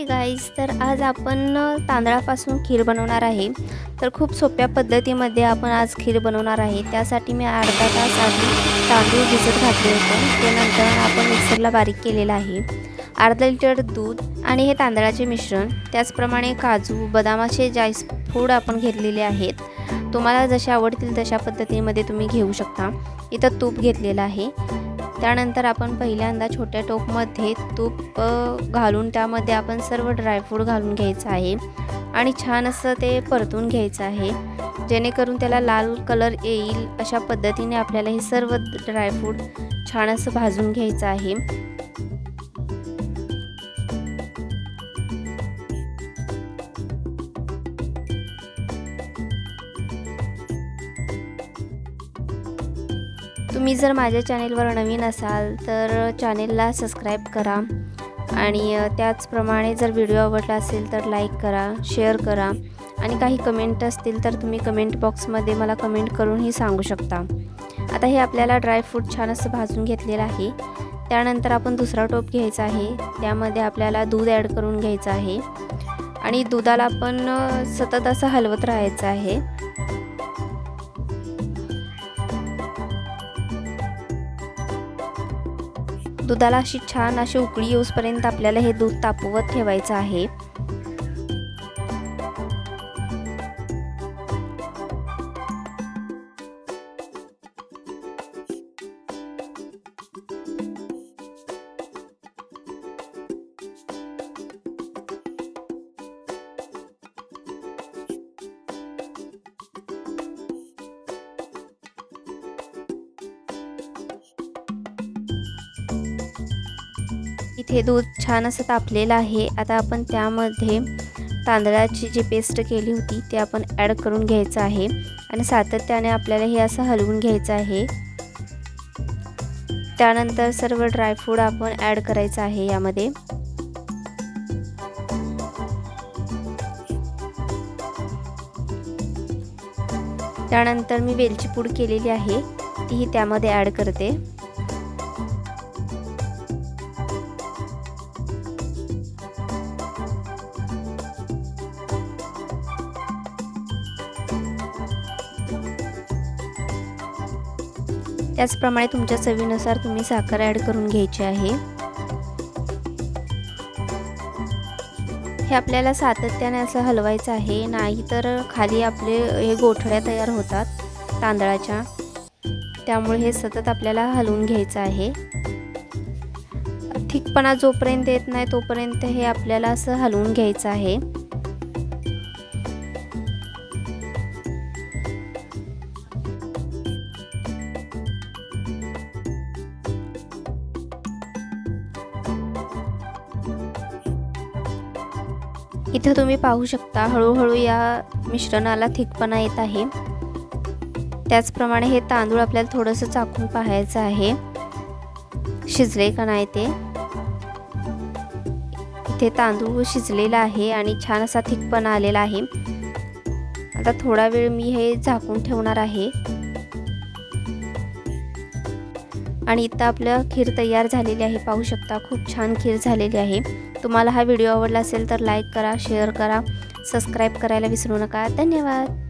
Hi guys, तर आज आपण तांदळापासून खीर बनवणार आहे। तर खूप सोप्या पद्धतीमध्ये आपण आज खीर बनवणार आहे। त्यासाठी मी अर्धा तास आधी तांदूळ भिजत घातले होते, त्यानंतर आपण मिक्सरला बारीक केलेला आहे। अर्धा लिटर दूध आणि हे तांदळाचे मिश्रण, त्याचप्रमाणे काजू बदामाचे ड्रायफ्रूट आपण घेतलेले आहेत। तुम्हाला जसे आवडतील तशा पद्धतीमध्ये तुम्ही घेऊ शकता। इथं तूप घेतलेलं आहे। त्यानंतर आपण पहिल्यांदा छोट्या टोपमध्ये तूप घालून त्यामध्ये आपण सर्व ड्रायफ्रूट घालून घ्यायचं आहे आणि छान असं ते परतून घ्यायचं आहे, जेणेकरून त्याला लाल कलर येईल अशा पद्धतीने आपल्याला हे सर्व ड्रायफ्रूट छान असं भाजून घ्यायचं आहे। तुम्ही जर माझ्या चॅनेलवर नवीन असाल तर चॅनेलला सबस्क्राईब करा आणि त्याचप्रमाणे जर व्हिडिओ आवडला असेल तर लाईक करा, शेअर करा आणि काही कमेंट असतील तर तुम्ही कमेंट बॉक्समध्ये मला कमेंट करूनही सांगू शकता। आता हे आपल्याला ड्रायफ्रूट छान असं भाजून घेतलेलं आहे। त्यानंतर आपण दुसरा टोप घ्यायचा आहे, त्यामध्ये आपल्याला दूध ॲड करून घ्यायचं आहे आणि दुधाला आपण सतत असं हलवत राहायचं आहे। दुधाला अशी छान अशी उकळी येऊपर्यंत आपल्याला हे दूध तापवत ठेवायचं आहे। इथे दूध छान असं तापलेलं आहे। आता आपण त्यामध्ये तांदळाची जी पेस्ट केली होती ते आपण ॲड करून घ्यायचं आहे आणि सातत्याने आपल्याला हे असं हलवून घ्यायचं आहे। त्यानंतर सर्व ड्रायफ्रूट आपण ॲड करायचं आहे यामध्ये। त्यानंतर मी वेलची पूड केलेली आहे तीही त्यामध्ये ॲड करते। त्याचप्रमाणे तुमच्या चवीनुसार तुम्ही साखर ॲड करून घ्यायची आहे। हे आपल्याला सातत्याने असं हलवायचं आहे, नाहीतर खाली आपले हे गोठड्या तयार होतात तांदळाच्या, त्यामुळे हे सतत आपल्याला हलवून घ्यायचं आहे। थिकपणा जोपर्यंत येत नाही तोपर्यंत हे आपल्याला असं हलवून घ्यायचं आहे। इथं तुम्ही पाहू शकता हळूहळू या मिश्रणाला थिकपणा येत आहे। त्याचप्रमाणे हे तांदूळ आपल्याला थोडंसं चाखून पाहायचं आहे शिजले का नाही ते। इथे तांदूळ शिजलेला आहे आणि छान असा थिकपणा आलेला आहे। आता थोडा वेळ मी हे झाकून ठेवणार आहे आणि इथं आपलं खीर तयार झालेली आहे। पाहू शकता खूप छान खीर झालेली आहे। तुम्हाला हा व्हिडिओ आवडला असेल तर लाईक करा, शेअर करा, सबस्क्राईब करायला विसरू नका। धन्यवाद।